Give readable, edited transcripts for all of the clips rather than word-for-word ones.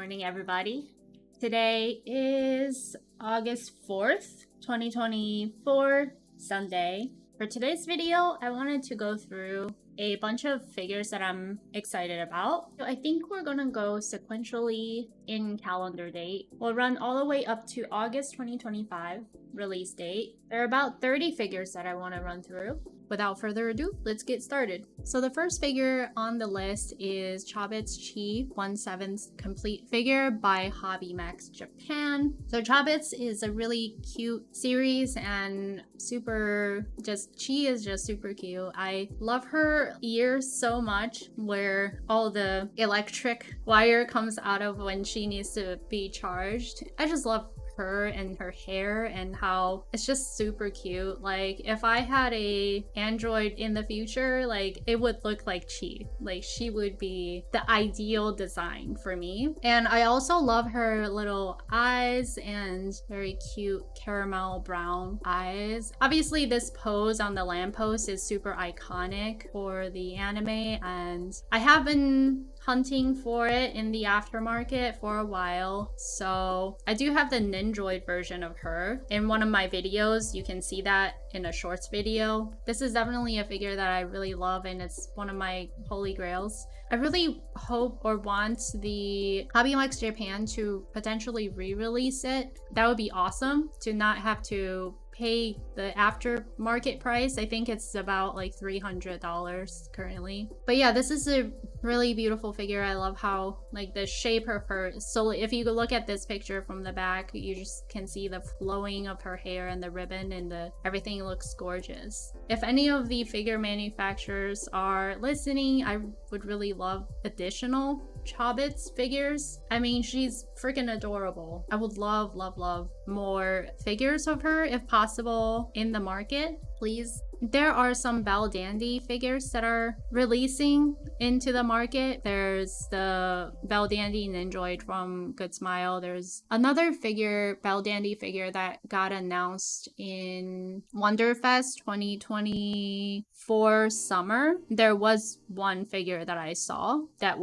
morning, everybody. Today is August 4th, 2024, Sunday. For today's video, I wanted to go through a bunch of figures that I'm excited about. So I think we're gonna go sequentially in calendar date. We'll run all the way up to August 2025 release date. There are about 30 figures that I want to run through. Without further ado, let's get started. So the first figure on the list is Chobits Chi 1/7 complete figure by Hobby Max Japan. So Chobits is a really cute series and Chi is just super cute. I love her ears so much, where all the electric wire comes out of when she needs to be charged. I just love her and her hair and how it's just super cute. Like, if I had a android in the future, like, it would look like Chi. Like, she would be the ideal design for me. And I also love her little eyes and very cute caramel brown eyes. Obviously, this pose on the lamppost is super iconic for the anime, and I have been hunting for it in the aftermarket for a while. So I do have the Nendroid version of her. In one of my videos, you can see that in a shorts video. This is definitely a figure that I really love, and it's one of my holy grails. I really hope or want the Hobby Max Japan to potentially re-release it. That would be awesome, to not have to pay the aftermarket price. I think it's about like $300 currently. But yeah, this is a really beautiful figure. I love how, like, the shape of her, so if you look at this picture from the back, you just can see the flowing of her hair and the ribbon, and everything looks gorgeous. If any of the figure manufacturers are listening, I would really love additional Chobits figures. I mean, she's freaking adorable. I would love more figures of her if possible in the market, please. There are some Belldandy figures that are releasing into the market. There's the Belldandy Nendroid from Good Smile. There's another Belldandy figure that got announced in Wonderfest 2024 summer. There was one figure that I saw that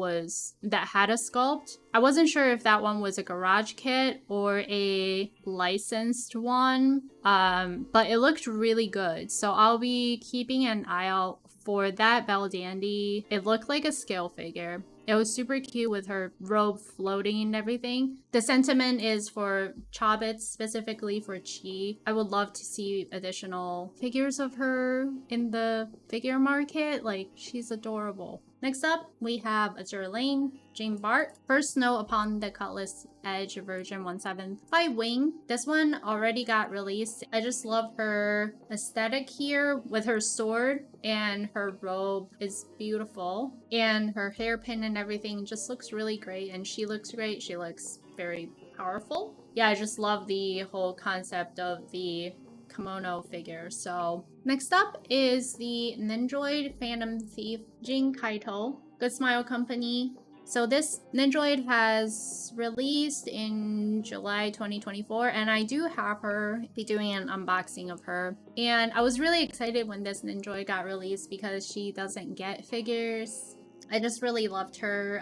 had a sculpt. I wasn't sure if that one was a garage kit or a licensed one, but it looked really good. So I'll be keeping an eye out for that Belldandy. It looked like a scale figure. It was super cute with her robe floating and everything. The sentiment is for Chobits, specifically for Chi. I would love to see additional figures of her in the figure market. Like, she's adorable. Next up, we have Azure Lane, Jane Bart. First Snow Upon the Cutlass Edge version 1/7 by Wing. This one already got released. I just love her aesthetic here with her sword, and her robe is beautiful, and her hairpin and everything just looks really great, and she looks great. She looks very powerful. Yeah, I just love the whole concept of the kimono figure. So next up is the Nendroid Phantom Thief Jin Kaitou, Good Smile Company. So this Nendroid has released in July 2024, and I do have her, be doing an unboxing of her. And I was really excited when this Nendroid got released because she doesn't get figures. I just really loved her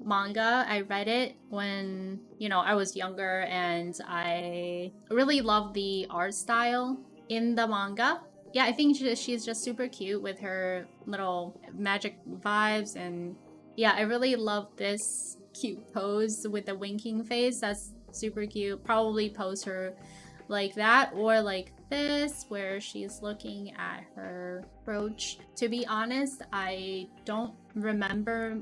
manga. I read it when, I was younger, and I really loved the art style in the manga. Yeah, I think she's just super cute with her little magic vibes, and yeah, I really love this cute pose with the winking face. That's super cute. Probably pose her like that, or like this, where she's looking at her brooch. To be honest, I don't remember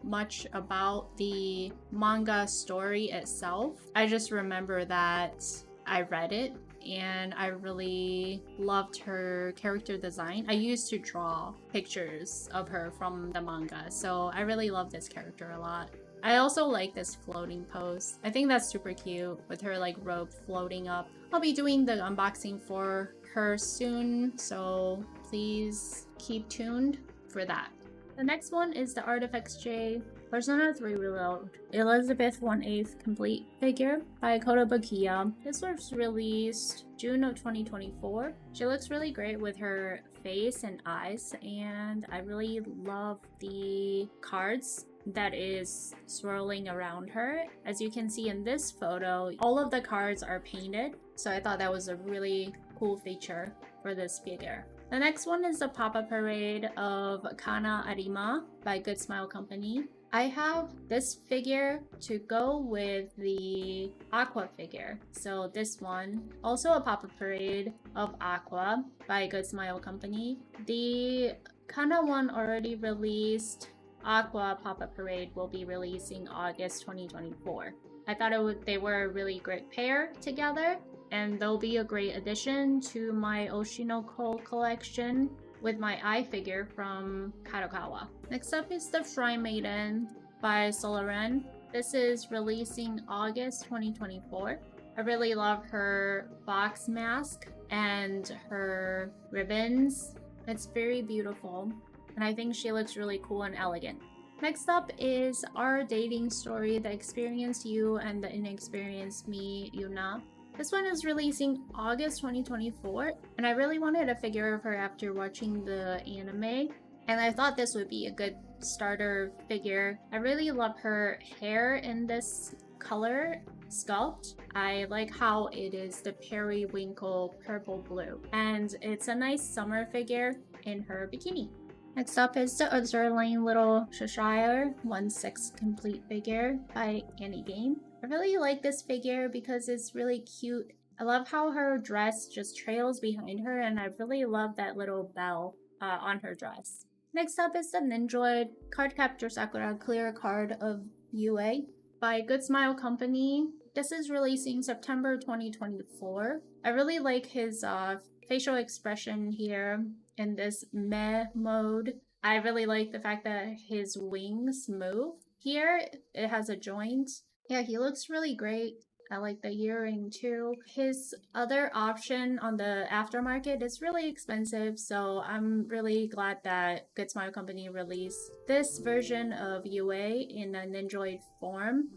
much about the manga story itself. I just remember that I read it, and I really loved her character design. I used to draw pictures of her from the manga, so I really love this character a lot. I also like this floating pose. I think that's super cute with her like robe floating up. I'll be doing the unboxing for her soon, so please keep tuned for that. The next one is the Artifacts J Persona 3 Reload Elizabeth 1/8 complete figure by Kotobukiya. This was released June of 2024. She looks really great with her face and eyes, and I really love the cards that is swirling around her. As you can see in this photo, all of the cards are painted, so I thought that was a really cool feature for this figure. The next one is the Papa Parade of Kana Arima by Good Smile Company. I have this figure to go with the Aqua figure. So this one, also a Papa Parade of Aqua by Good Smile Company. The Kana one already released. Aqua Papa Parade will be releasing August 2024. I thought they were a really great pair together, and they'll be a great addition to my Oshinoko collection with my eye figure from Kadokawa. Next up is the Shrine Maiden by Solaren. This is releasing August 2024. I really love her box mask and her ribbons. It's very beautiful, and I think she looks really cool and elegant. Next up is Our Dating Story, The Experienced You and the Inexperienced Me, Yuna. This one is releasing August 2024, and I really wanted a figure of her after watching the anime, and I thought this would be a good starter figure. I really love her hair in this color sculpt. I like how it is the periwinkle purple blue, and it's a nice summer figure in her bikini. Next up is the Azurlane Little Cheshire 1/6 complete figure by Annie Game. I really like this figure because it's really cute. I love how her dress just trails behind her, and I really love that little bell on her dress. Next up is the Nindroid Cardcaptor Sakura Clear Card of UA by Good Smile Company. This is releasing September 2024. I really like his facial expression here in this meh mode. I really like the fact that his wings move. Here, it has a joint. Yeah, he looks really great. I like the earring too. His other option on the aftermarket is really expensive, so I'm really glad that Good Smile Company released this version of UA in an Nindroid form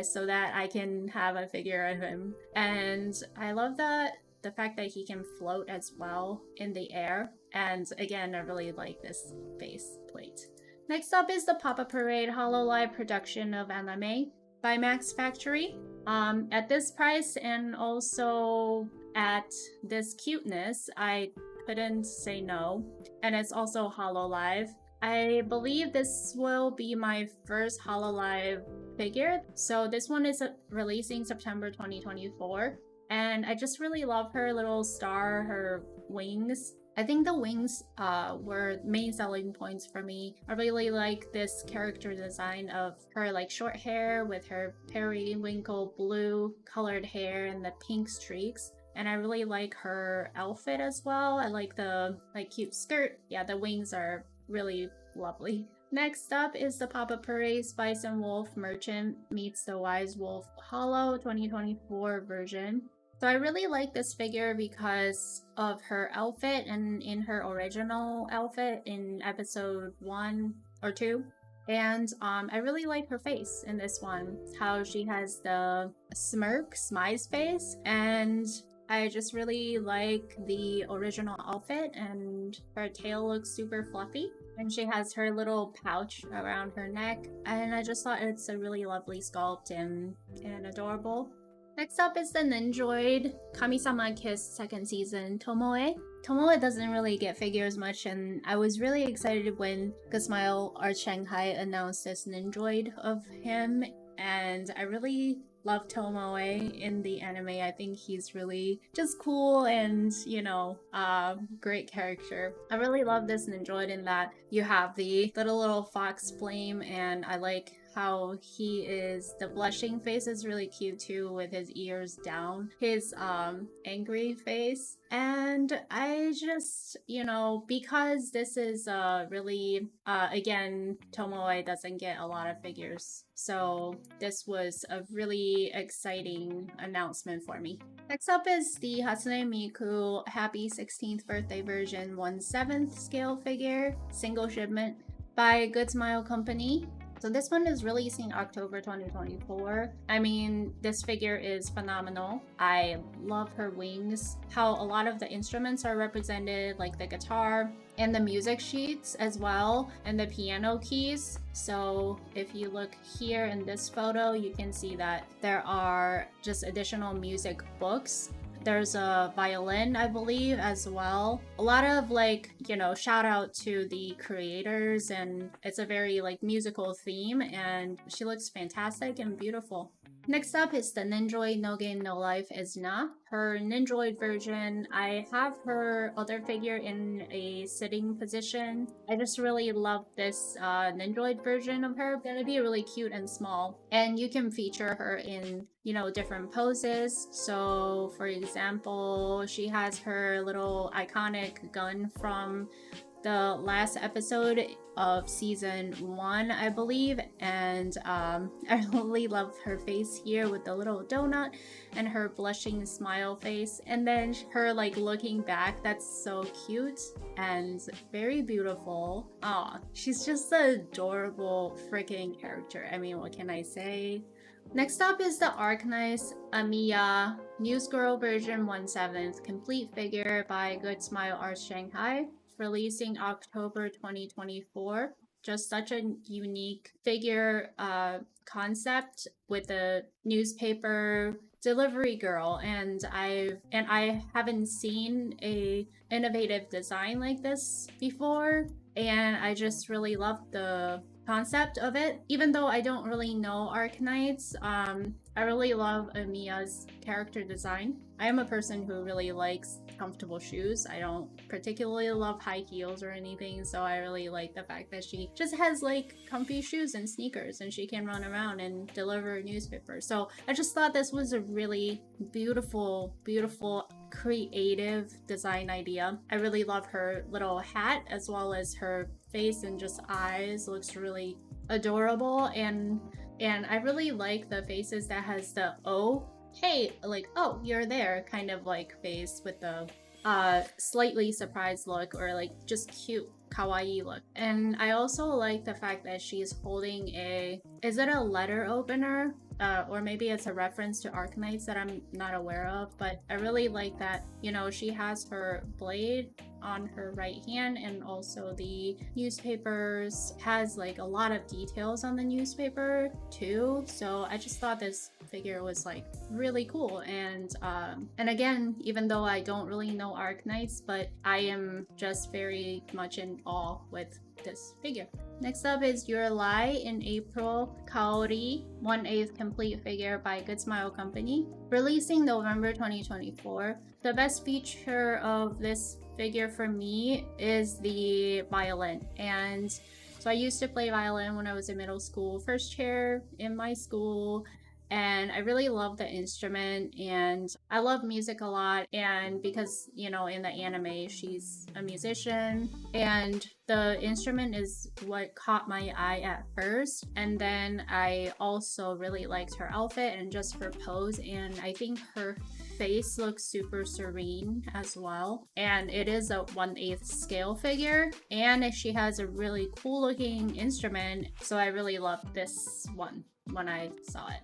so that I can have a figure of him. And I love that the fact that he can float as well in the air. And again, I really like this face plate. Next up is the Papa Parade Hololive production of Anime by Max Factory. At this price and also at this cuteness, I couldn't say no. And it's also Hololive. I believe this will be my first Hololive figure. So this one is releasing September 2024. And I just really love her little star, her wings. I think the wings were main selling points for me. I really like this character design of her like short hair with her periwinkle blue colored hair and the pink streaks. And I really like her outfit as well. I like the like cute skirt. Yeah, the wings are really lovely. Next up is the Papa Parade Spice and Wolf Merchant meets the Wise Wolf Holo 2024 version. So I really like this figure because of her outfit and in her original outfit in episode 1 or 2. And I really like her face in this one, how she has the smirk, smize face, and I just really like the original outfit, and her tail looks super fluffy, and she has her little pouch around her neck, and I just thought it's a really lovely sculpt and adorable. Next up is the Nindroid Kami-sama Kiss second season Tomoe. Tomoe doesn't really get figures much, and I was really excited when Good Smile Art Shanghai announced this Nindroid of him, and I really love Tomoe in the anime. I think he's really just cool and, you know, great character. I really love this Nindroid in that you have the little fox flame, and I like how he is, the blushing face is really cute too with his ears down, his angry face. And I just, you know, because this is really, again, Tomoe doesn't get a lot of figures. So this was a really exciting announcement for me. Next up is the Hatsune Miku Happy 16th Birthday version 1/7 scale figure, single shipment by Good Smile Company. So this one is releasing October 2024. I mean, this figure is phenomenal. I love her wings, how a lot of the instruments are represented, like the guitar and the music sheets as well, and the piano keys. So if you look here in this photo, you can see that there are just additional music books. There's a violin, I believe, as well. A lot of like, you know, shout out to the creators, and it's a very like musical theme, and she looks fantastic and beautiful. Next up is the Nendroid No Game No Life Izuna. Her Nendroid version, I have her other figure in a sitting position. I just really love this Nendroid version of her. It's gonna be really cute and small. And you can feature her in, you know, different poses. So for example, she has her little iconic gun from the last episode of season 1, I believe, and I really love her face here with the little donut and her blushing smile face, and then her like looking back. That's so cute and very beautiful. Aw, she's just an adorable freaking character. I mean, what can I say? Next up is the Arcanine Amiya Newsgirl version 1/7 complete figure by Good Smile Arts Shanghai, releasing October 2024. Just such a unique figure concept with a newspaper delivery girl, and I haven't seen a innovative design like this before, and I just really love the concept of it. Even though I don't really know Arcanites, I really love Amiya's character design. I am a person who really likes comfortable shoes. I don't particularly love high heels or anything, so I really like the fact that she just has like comfy shoes and sneakers, and she can run around and deliver newspapers. So I just thought this was a really beautiful, creative design idea. I really love her little hat as well as her face and just eyes. Looks really adorable, and I really like the faces that has the oh, hey, like, oh, you're there kind of like face with the slightly surprised look, or like just cute kawaii look. And I also like the fact that she's holding a, is it a letter opener? Or maybe it's a reference to Arcanites that I'm not aware of, but I really like that, you know, she has her blade on her right hand, and also the newspapers has like a lot of details on the newspaper too. So I just thought this figure was like really cool, and again, even though I don't really know Arcanites, but I am just very much in awe with this figure. Next up is Your Lie in April Kaori 1/8 complete figure by Good Smile Company, releasing November 2024. The best feature of this figure for me is the violin, and so I used to play violin when I was in middle school, first chair in my school, and I really love the instrument, and I love music a lot. And because, you know, in the anime she's a musician, and the instrument is what caught my eye at first, and then I also really liked her outfit and just her pose, and I think her face looks super serene as well. And it is a 1/8 scale figure, and she has a really cool looking instrument, so I really loved this one when I saw it.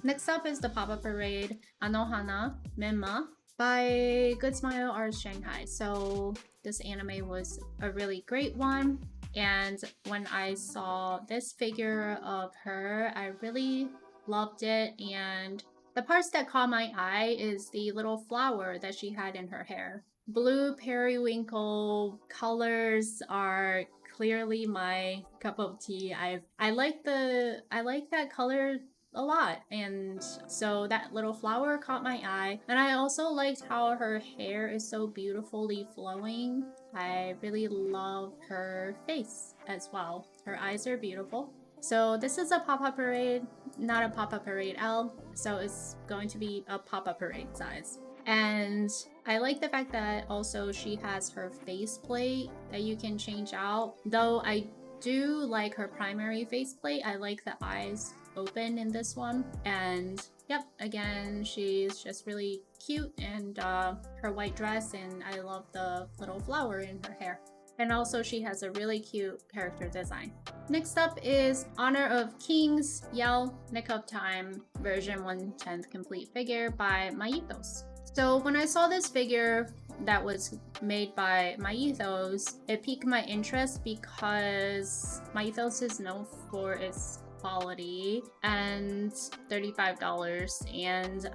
Next up is the Pop-Up Parade Anohana Menma by Good Smile Arts Shanghai. So this anime was a really great one, and when I saw this figure of her, I really loved it. And the parts that caught my eye is the little flower that she had in her hair. Blue periwinkle colors are clearly my cup of tea. I like that color a lot, and so that little flower caught my eye. And I also liked how her hair is so beautifully flowing. I really love her face as well. Her eyes are beautiful. So this is a pop-up parade, not a pop-up parade L, so it's going to be a pop-up parade size. And I like the fact that also she has her faceplate that you can change out. Though I do like her primary faceplate, I like the eyes open in this one. And yep, again, she's just really cute, and her white dress, and I love the little flower in her hair. And also she has a really cute character design. Next up is Honor of Kings Yell Nick of Time version 1/10 complete figure by Myethos. So when I saw this figure that was made by Myethos, it piqued my interest because Myethos is known for its quality and $35, and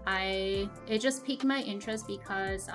it just piqued my interest because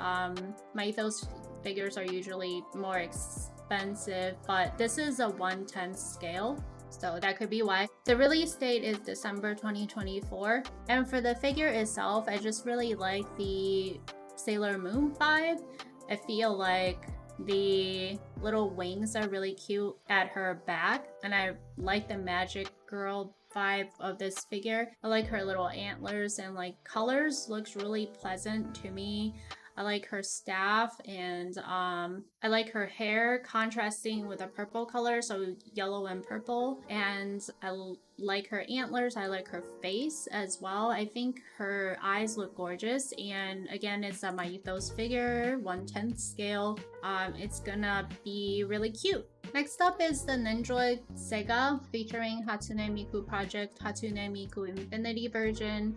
Myethos figures are usually more expensive, but this is a 1/10 scale, so that could be why. The release date is December 2024, and for the figure itself, I just really like the Sailor Moon vibe. I feel like the little wings are really cute at her back, and I like the magic girl vibe of this figure. I like her little antlers, and like colors looks really pleasant to me. I like her staff, and I like her hair contrasting with a purple color, so yellow and purple. And I like her antlers. I like her face as well. I think her eyes look gorgeous. And again, it's a Myethos figure, 1/10 scale. It's gonna be really cute. Next up is the Nendroid Sega featuring Hatsune Miku Project Hatsune Miku Infinity version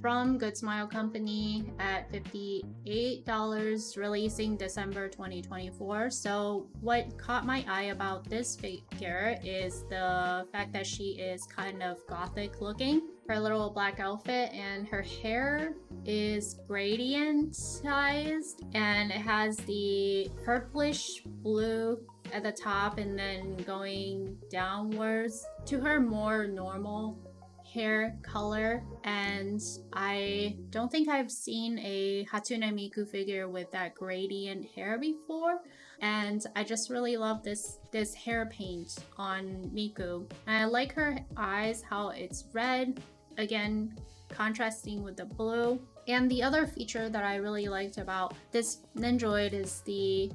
from Good Smile Company at $58, releasing December 2024. So what caught my eye about this figure is the fact that she is kind of gothic looking. Her little black outfit, and her hair is gradient-sized, and it has the purplish blue at the top and then going downwards to her more normal hair color. And I don't think I've seen a Hatsune Miku figure with that gradient hair before, and I just really love this hair paint on Miku. And I like her eyes, how it's red, again contrasting with the blue. And the other feature that I really liked about this Nendroid is the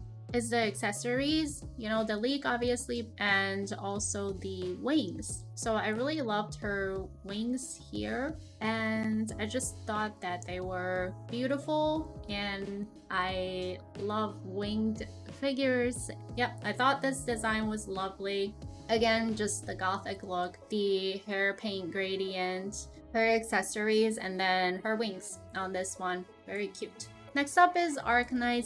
accessories, you know, the leak obviously, and also the wings. So I really loved her wings here, and I just thought that they were beautiful, and I love winged figures. Yep, I thought this design was lovely. Again, just the gothic look, the hair paint gradient, her accessories, and then her wings on this one. Very cute. Next up is Arcanite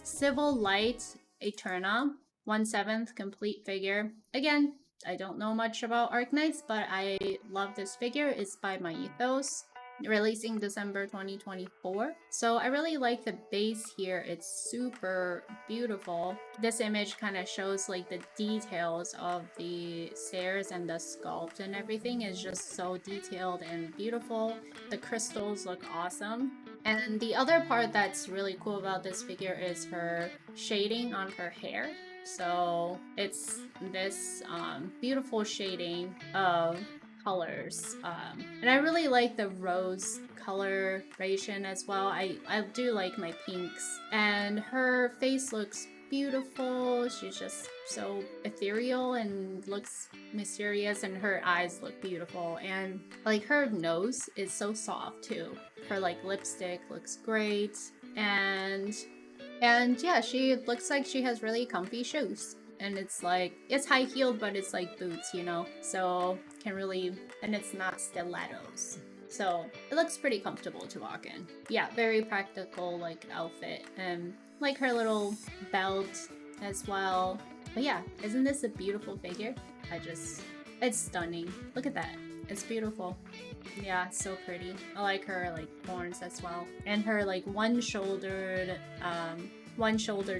Civilight Eterna, 1/7 complete figure. Again, I don't know much about Arcanites, but I love this figure. It's by Myethos, releasing December 2024. So I really like the base here. It's super beautiful. This image kind of shows like the details of the stairs, and the sculpt and everything is just so detailed and beautiful. The crystals look awesome. And the other part that's really cool about this figure is her shading on her hair. So it's this beautiful shading of colors, and I really like the rose coloration as well. I do like my pinks, and her face looks beautiful. She's just so ethereal and looks mysterious, and her eyes look beautiful, and like her nose is so soft too. Her like lipstick looks great, and yeah, she looks like she has really comfy shoes. And it's like, it's high heeled, but it's like boots, you know? So can really, and it's not stilettos. So it looks pretty comfortable to walk in. Yeah, very practical like outfit, and like her little belt as well. But yeah, isn't this a beautiful figure? It's stunning. Look at that. It's beautiful. Yeah, so pretty. I like her like horns as well. And her like one-shouldered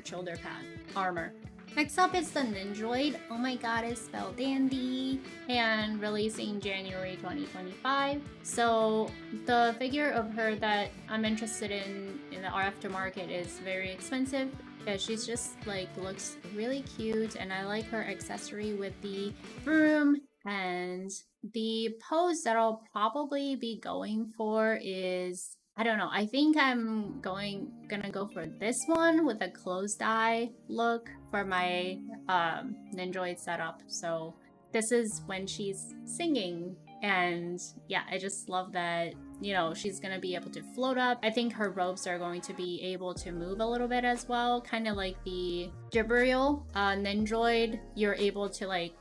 shoulder pad armor. Next up is the Nendroid. Oh my god, it's Belldandy, and releasing January 2025. So the figure of her that I'm interested in the aftermarket is very expensive, because she's just like looks really cute, and I like her accessory with the broom. And the pose that I'll probably be going for is, I don't know, I think I'm gonna go for this one with a closed eye look for my Nendroid setup. So this is when she's singing And yeah, I just love that, you know, she's gonna be able to float up. I think her robes are going to be able to move a little bit as well, kind of like the Gibril Nendroid. You're able to like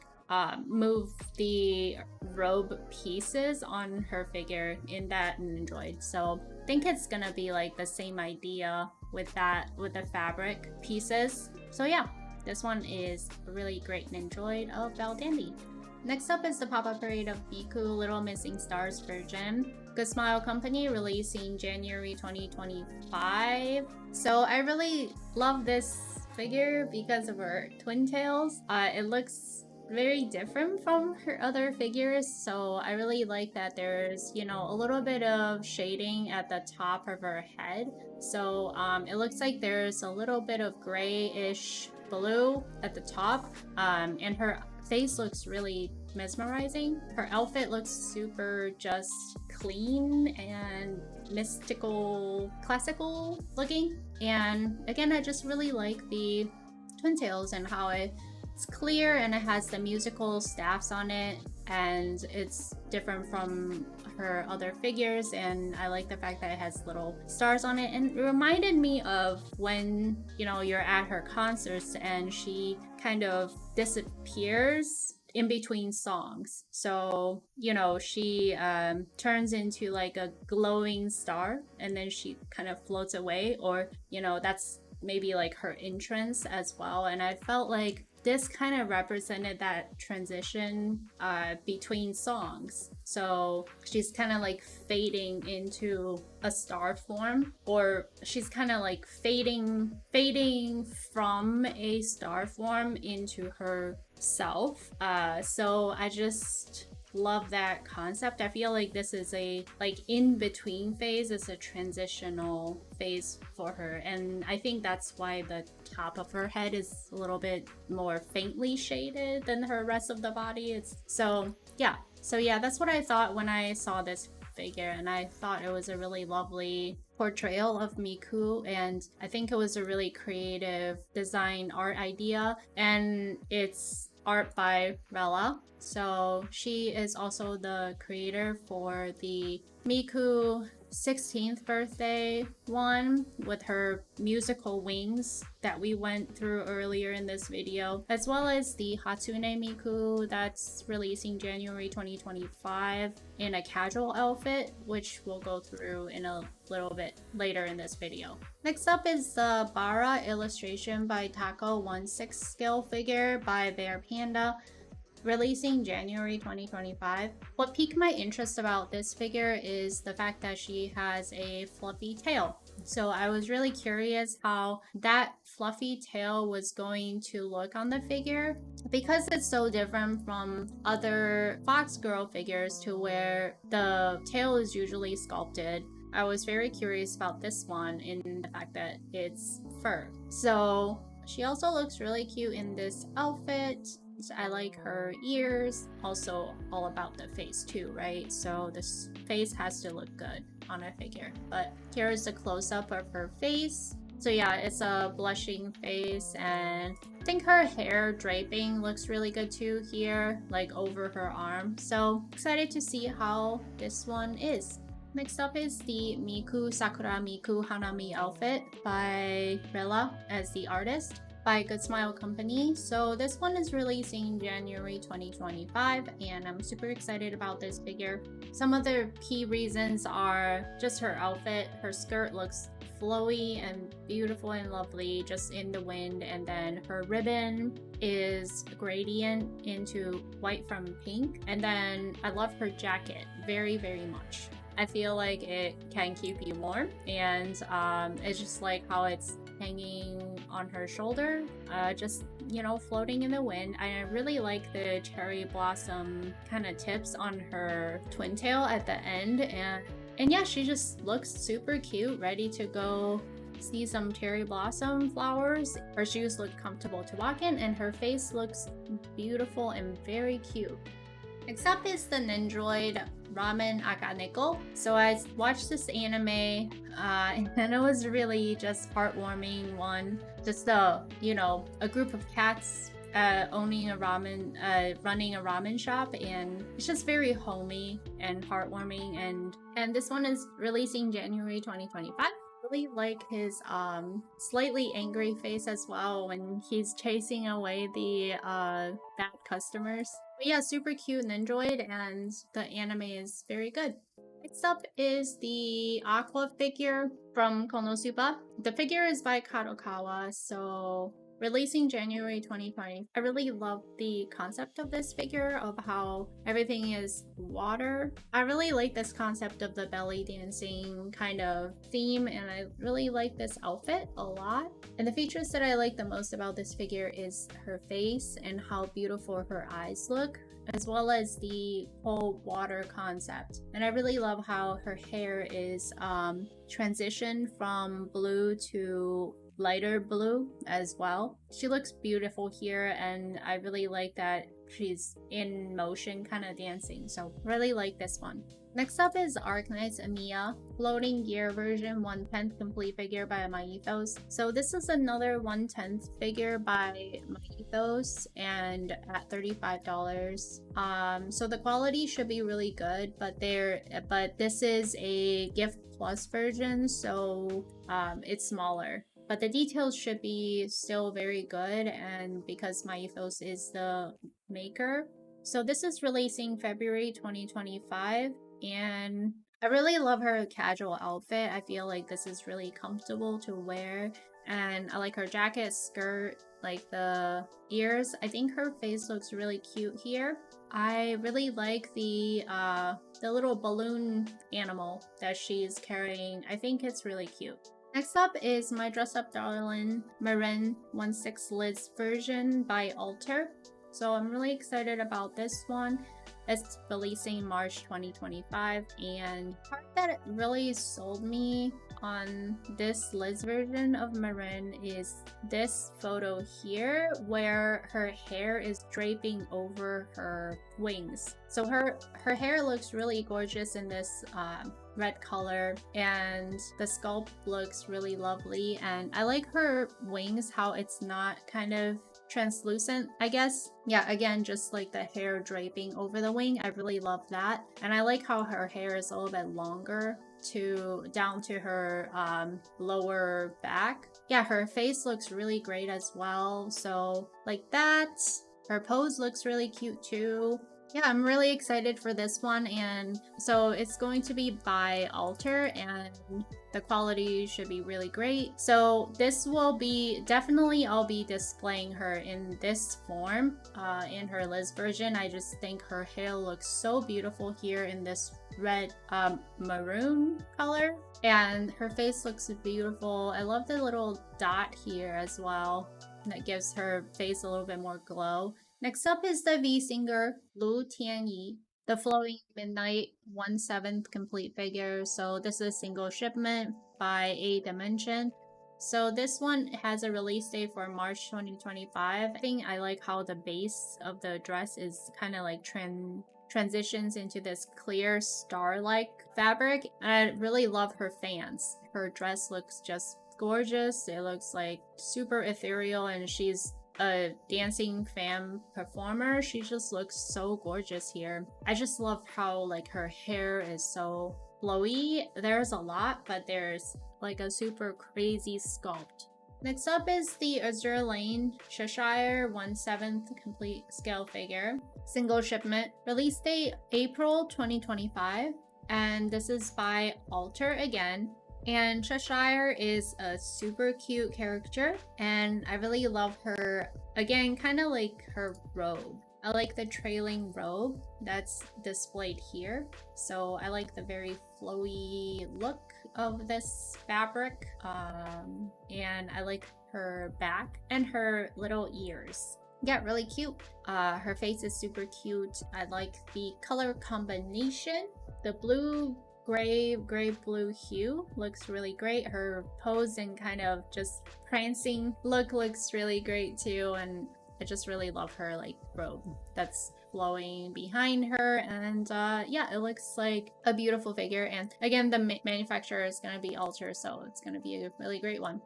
move the robe pieces on her figure in that Nendroid. So I think it's gonna be like the same idea with that, with the fabric pieces. So yeah, this one is a really great Nendroid of Belldandy. Next up is the pop-up parade of Miku Little Missing Stars version. Good Smile Company releasing January 2025. So I really love this figure because of her twin tails. It looks very different from her other figures, so I really like that there's, you know, a little bit of shading at the top of her head. So it looks like there's a little bit of grayish blue at the top, and her face looks really mesmerizing. Her outfit looks super just clean and mystical, classical looking. And again, I just really like the twin tails and how it's clear and it has the musical staffs on it, and it's different from her other figures, and I like the fact that it has little stars on it. And it reminded me of when, you know, you're at her concerts and she kind of disappears in between songs. So, you know, she turns into like a glowing star and then she kind of floats away, or, you know, that's maybe like her entrance as well. And I felt like this kind of represented that transition between songs. So she's kind of like fading into a star form, or she's kind of like fading from a star form into herself. So I just love that concept. I feel like this is a like in between phase. It's a transitional phase for her, and I think that's why the top of her head is a little bit more faintly shaded than her rest of the body. It's so yeah, that's what I thought when I saw this figure, and I thought it was a really lovely portrayal of Miku, and I think it was a really creative design art idea, and it's art by Rella. So she is also the creator for the Miku 16th birthday one with her musical wings that we went through earlier in this video, as well as the Hatsune Miku that's releasing January 2025 in a casual outfit, which we'll go through in a little bit later in this video. Next up is the Bara illustration by Taco 1/6 scale figure by BearPanda, releasing January 2025. What piqued my interest about this figure is the fact that she has a fluffy tail. So I was really curious how that fluffy tail was going to look on the figure, because it's so different from other Fox Girl figures to where the tail is usually sculpted. I was very curious about this one in the fact that it's fur. So she also looks really cute in this outfit. I like her ears, also all about the face too, right? So this face has to look good on a figure. But here's a close-up of her face. So yeah, it's a blushing face, and I think her hair draping looks really good too here, like over her arm. So excited to see how this one is. Next up is the Miku Sakura Miku Hanami outfit by Rella as the artist, by Good Smile Company. So this one is releasing January 2025, and I'm super excited about this figure. Some of the key reasons are just her outfit. Her skirt looks flowy and beautiful and lovely just in the wind, and then her ribbon is gradient into white from pink, and then I love her jacket very, very much. I feel like it can keep you warm, and it's just like how it's hanging on her shoulder, just, you know, floating in the wind. I really like the cherry blossom kind of tips on her twin tail at the end, and yeah, she just looks super cute, ready to go see some cherry blossom flowers. Her shoes look comfortable to walk in, and her face looks beautiful and very cute. Next up is the Nendroid Ramen Akaneko. So I watched this anime, and it was really just heartwarming one. Just a, you know, a group of cats owning a running a ramen shop, and it's just very homey and heartwarming. And this one is releasing January 2025. Really like his slightly angry face as well when he's chasing away the bad customers. But yeah, super cute Nendroid, and the anime is very good. Next up is the Aqua figure from Konosuba. The figure is by Kadokawa, so releasing January 2020. I really love the concept of this figure, of how everything is water. I really like this concept of the belly dancing kind of theme, and I really like this outfit a lot. And the features that I like the most about this figure is her face and how beautiful her eyes look, as well as the whole water concept. And I really love how her hair is transitioned from blue to lighter blue as well. She looks beautiful here, and I really like that she's in motion kind of dancing, so really like this one. Next up is Arknight's Amiya floating gear version 1/10 complete figure by Myethos. So this is another 1/10 figure by Myethos, and at $35. So the quality should be really good, but this is a gift plus version, so it's smaller. But the details should be still very good, and because Myethos is the maker. So this is releasing February 2025, and I really love her casual outfit. I feel like this is really comfortable to wear, and I like her jacket, skirt, like the ears. I think her face looks really cute here. I really like the little balloon animal that she's carrying. I think it's really cute. Next up is my Dress Up Darling Marin 16 Liz version by Alter. So I'm really excited about this one. It's releasing March 2025, and the part that really sold me on this Liz version of Marin is this photo here, where her hair is draping over her wings. So her hair looks really gorgeous in this red color, and the sculpt looks really lovely, and I like her wings, how it's not kind of translucent, I guess. Yeah, again, just like the hair draping over the wing, I really love that. And I like how her hair is a little bit longer down to her lower back. Yeah, her face looks really great as well, so like that. Her pose looks really cute too. Yeah, I'm really excited for this one, and so it's going to be by Alter, and the quality should be really great. So this will be definitely, I'll be displaying her in this form in her Liz version. I just think her hair looks so beautiful here in this red maroon color, and her face looks beautiful. I love the little dot here as well that gives her face a little bit more glow. Next up is the V-Singer Luo Tianyi, the Flowing Midnight 1/7 complete figure. So this is a single shipment by A Dimension. So this one has a release date for March 2025. I think I like how the base of the dress is kind of like transitions into this clear star-like fabric. And I really love her fans. Her dress looks just gorgeous. It looks like super ethereal, and she's a dancing fan performer. She just looks so gorgeous here. I just love how like her hair is so flowy. There's a lot, but there's like a super crazy sculpt. Next up is the Azure Lane Cheshire 1/7 complete scale figure. Single shipment. Release date April 2025. And this is by Alter again. And Cheshire is a super cute character, and I really love her, again, kind of like her robe. I like the trailing robe that's displayed here. So I like the very flowy look of this fabric, and I like her back and her little ears. Yeah, really cute. Her face is super cute. I like the color combination. The gray blue hue looks really great. Her pose and kind of just prancing look looks really great too, and I just really love her like robe that's flowing behind her, and yeah, it looks like a beautiful figure. And again, the manufacturer is going to be Alter, so it's going to be a really great one.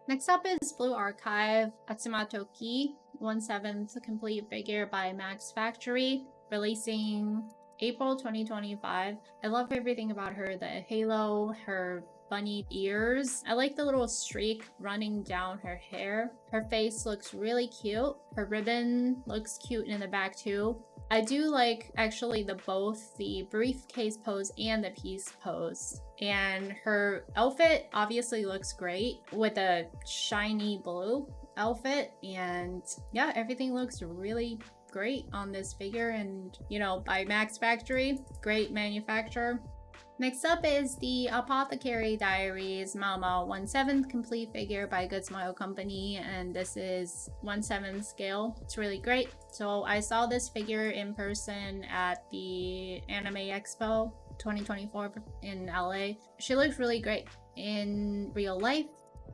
Next up is Blue Archive Atsumatoki 1/7 complete figure by Max Factory, releasing April 2025. I love everything about her, the halo, her bunny ears. I like the little streak running down her hair. Her face looks really cute. Her ribbon looks cute in the back too. I do like actually both the briefcase pose and the piece pose. And her outfit obviously looks great with a shiny blue outfit. And yeah, everything looks really great on this figure, and you know, by Max Factory, great manufacturer. Next up is the Apothecary Diaries Mao 1/7 complete figure by Good Smile Company, and this is 1/7 scale. It's really great. So I saw this figure in person at the Anime Expo 2024 in LA. She looks really great in real life,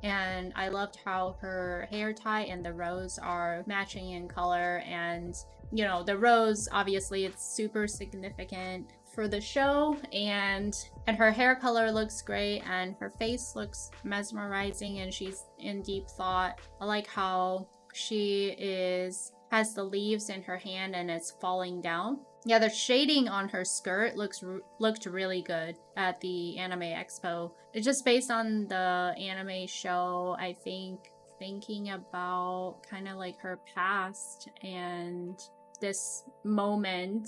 and I loved how her hair tie and the rose are matching in color. And you know, the rose, obviously it's super significant for the show, and her hair color looks great, and her face looks mesmerizing, and she's in deep thought. I like how she has the leaves in her hand and it's falling down. Yeah, the shading on her skirt looked really good at the Anime Expo. It's just based on the anime show, I think, thinking about kind of like her past, and this moment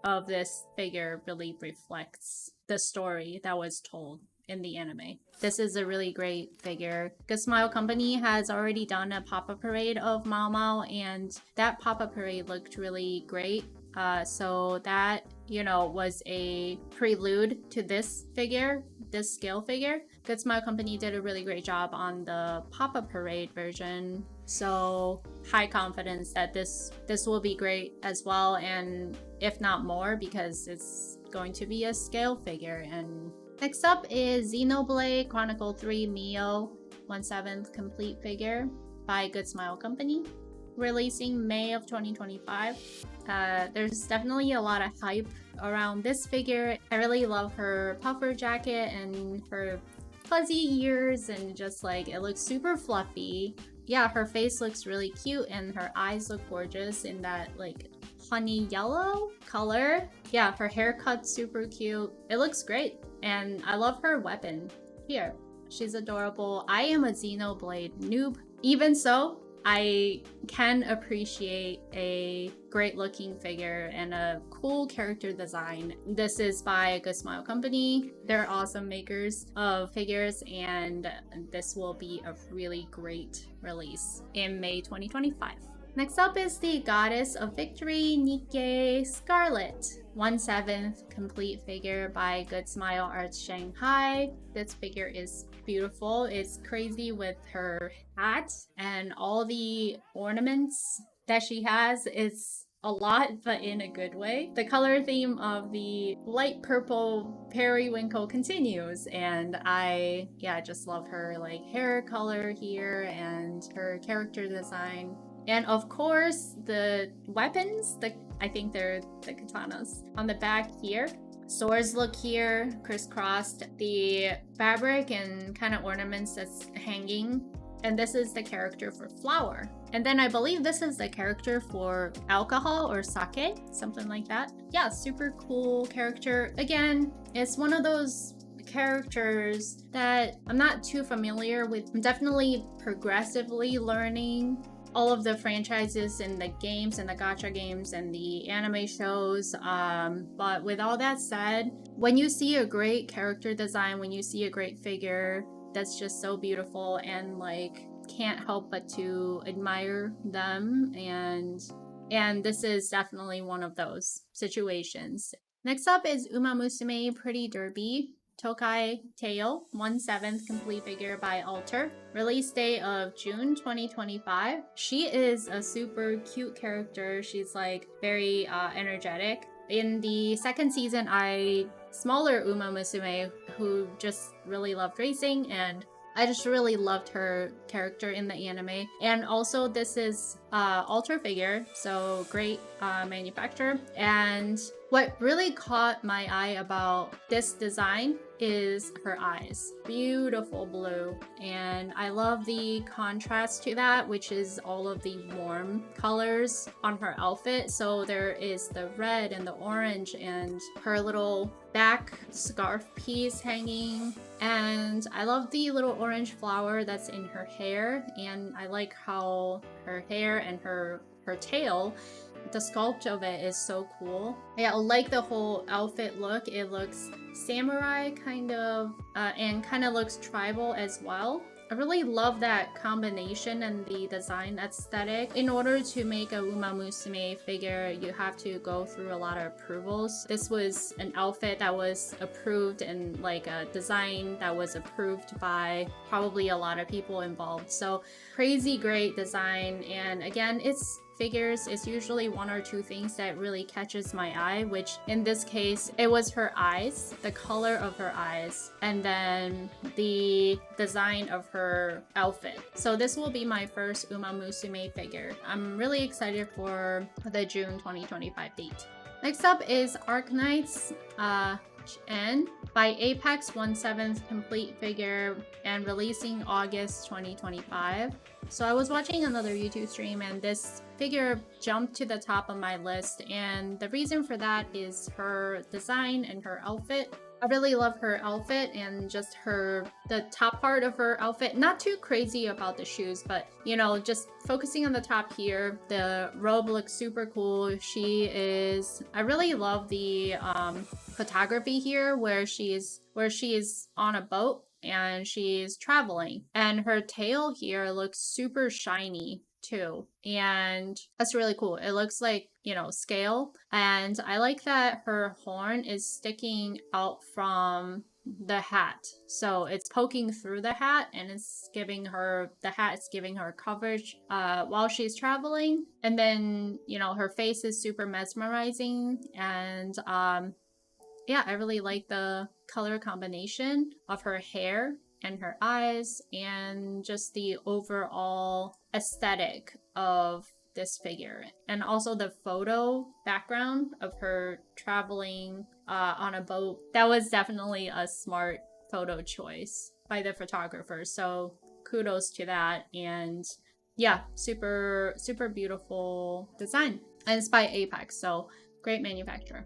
of this figure really reflects the story that was told in the anime. This is a really great figure. Good Smile Company has already done a pop-up parade of Mao, and that pop-up parade looked really great. So that, you know, was a prelude to this figure, this scale figure. Good Smile Company did a really great job on the pop-up parade version. So high confidence that this will be great as well, and if not more, because it's going to be a scale figure. And next up is Xenoblade Chronicle 3 Mio 1/7 complete figure by Good Smile Company, releasing May of 2025. There's definitely a lot of hype around this figure. I really love her puffer jacket and her fuzzy ears, and just like, it looks super fluffy. Yeah, her face looks really cute, and her eyes look gorgeous in that like honey yellow color. Yeah, her haircut's super cute. It looks great, and I love her weapon. Here, she's adorable. I am a Xenoblade noob. Even so, I can appreciate a great looking figure and a cool character design. This is by Good Smile Company. They're awesome makers of figures, and this will be a really great release in May 2025. Next up is the Goddess of Victory Nikke Scarlet 1/7 complete figure by Good Smile Arts Shanghai. This figure is beautiful. It's crazy with her hat and all the ornaments that she has. It's a lot, but in a good way. The color theme of the light purple periwinkle continues, and I just love her like hair color here and her character design. And of course, the weapons, I think they're the katanas. On the back here, swords look here, crisscrossed. The fabric and kind of ornaments that's hanging. And this is the character for flower. And then I believe this is the character for alcohol or sake, something like that. Yeah, super cool character. Again, it's one of those characters that I'm not too familiar with. I'm definitely progressively learning all of the franchises and the games and the gacha games and the anime shows. But with all that said, when you see a great character design, when you see a great figure that's just so beautiful, and like can't help but to admire them, and this is definitely one of those situations. Next up is Umamusume Pretty Derby Tokai Teio 1/7 complete figure by Alter, release date of June 2025. She is a super cute character. She's like very energetic. In the second season, smaller Umamusume who just really loved racing, and I just really loved her character in the anime. And also, this is Alter figure, so great manufacturer. And what really caught my eye about this design is her eyes. Beautiful blue. And I love the contrast to that, which is all of the warm colors on her outfit. So there is the red and the orange and her little back scarf piece hanging. And I love the little orange flower that's in her hair. And I like how her hair and her tail, the sculpt of it is so cool. Yeah, I like the whole outfit look. It looks samurai kind of, and kind of looks tribal as well. I really love that combination and the design aesthetic. In order to make a Umamusume figure, you have to go through a lot of approvals. This was an outfit that was approved and like a design that was approved by probably a lot of people involved. So crazy great design. And again, it's figures, it's usually one or two things that really catches my eye, which in this case, it was her eyes, the color of her eyes, and then the design of her outfit. So this will be my first Umamusume figure. I'm really excited for the June 2025 date. Next up is Arknight's N by Apex 1/7 complete figure and releasing August 2025. So I was watching another YouTube stream and this figure jumped to the top of my list, and the reason for that is her design and her outfit. I really love her outfit and just the top part of her outfit. Not too crazy about the shoes, but you know, just focusing on the top here. The robe looks super cool. I really love the photography here where she is on a boat and she's traveling, and her tail here looks super shiny too, and that's really cool. It looks like, you know, scale, and I like that her horn is sticking out from the hat, so it's poking through the hat and it's giving her coverage while she's traveling. And then, you know, her face is super mesmerizing, and yeah, I really like the color combination of her hair and her eyes and just the overall aesthetic of this figure. And also the photo background of her traveling on a boat. That was definitely a smart photo choice by the photographer. So kudos to that. And yeah, super, super beautiful design. And it's by Apex, so great manufacturer.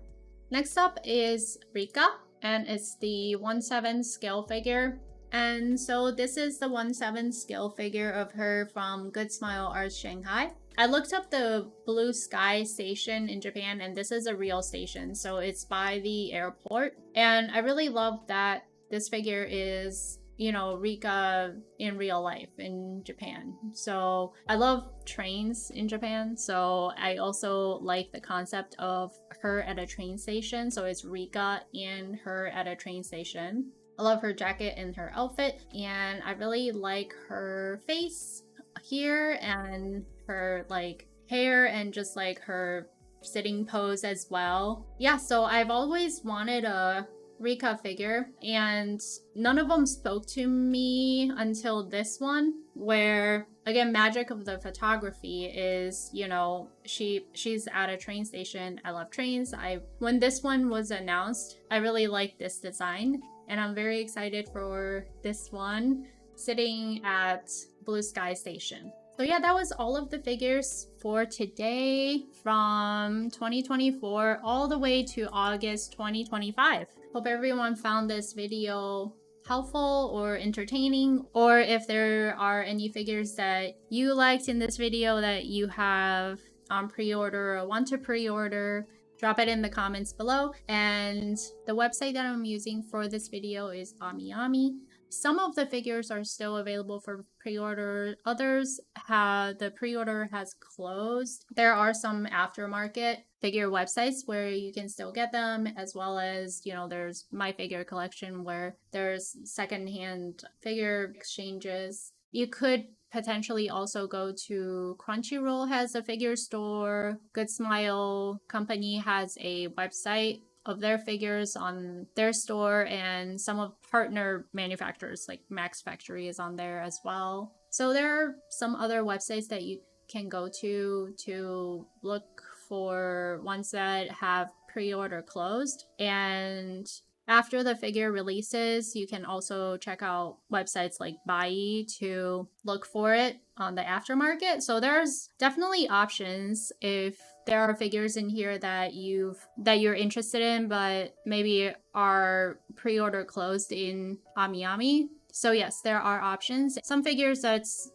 Next up is Rika, and it's the 1/7 scale figure. And so this is the 1/7 scale figure of her from Good Smile Art Shanghai. I looked up the Blue Sky station in Japan, and this is a real station, so it's by the airport. And I really love that this figure is, you know, Rika in real life in Japan. So I love trains in Japan, so I also like the concept of her at a train station. So it's Rika and her at a train station. I love her jacket and her outfit, and I really like her face here and her like hair and just like her sitting pose as well. Yeah, so I've always wanted a Rika figure, and none of them spoke to me until this one, where again, magic of the photography is, you know, she's at a train station. I love trains. When this one was announced, I really liked this design, and I'm very excited for this one sitting at Blue Sky Station. So yeah, that was all of the figures for today from 2024 all the way to August 2025. Hope everyone found this video helpful or entertaining, or if there are any figures that you liked in this video that you have on pre-order or want to pre-order, drop it in the comments below. And the website that I'm using for this video is Amiya. Some of the figures are still available for pre-order. Others the pre-order has closed. There are some aftermarket figure websites where you can still get them, as well as, you know, there's My Figure Collection where there's secondhand figure exchanges. You could potentially also go to Crunchyroll has a figure store. Good Smile Company has a website of their figures on their store, and some of partner manufacturers like Max Factory is on there as well. So there are some other websites that you can go to look for ones that have pre-order closed. And after the figure releases, you can also check out websites like Bai to look for it on the aftermarket. So there's definitely options if there are figures in here that you're interested in, but maybe are pre-order closed in Amiyami. So yes, there are options. Some figures that's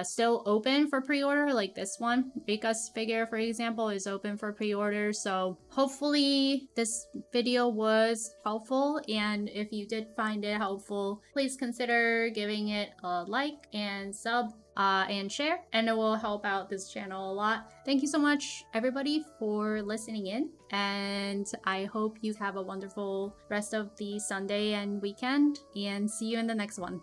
still open for pre-order, like this one. Rika's figure, for example, is open for pre-order. So hopefully this video was helpful. And if you did find it helpful, please consider giving it a like and sub and share, and it will help out this channel a lot. Thank you so much, everybody, for listening in, and I hope you have a wonderful rest of the Sunday and weekend, and see you in the next one.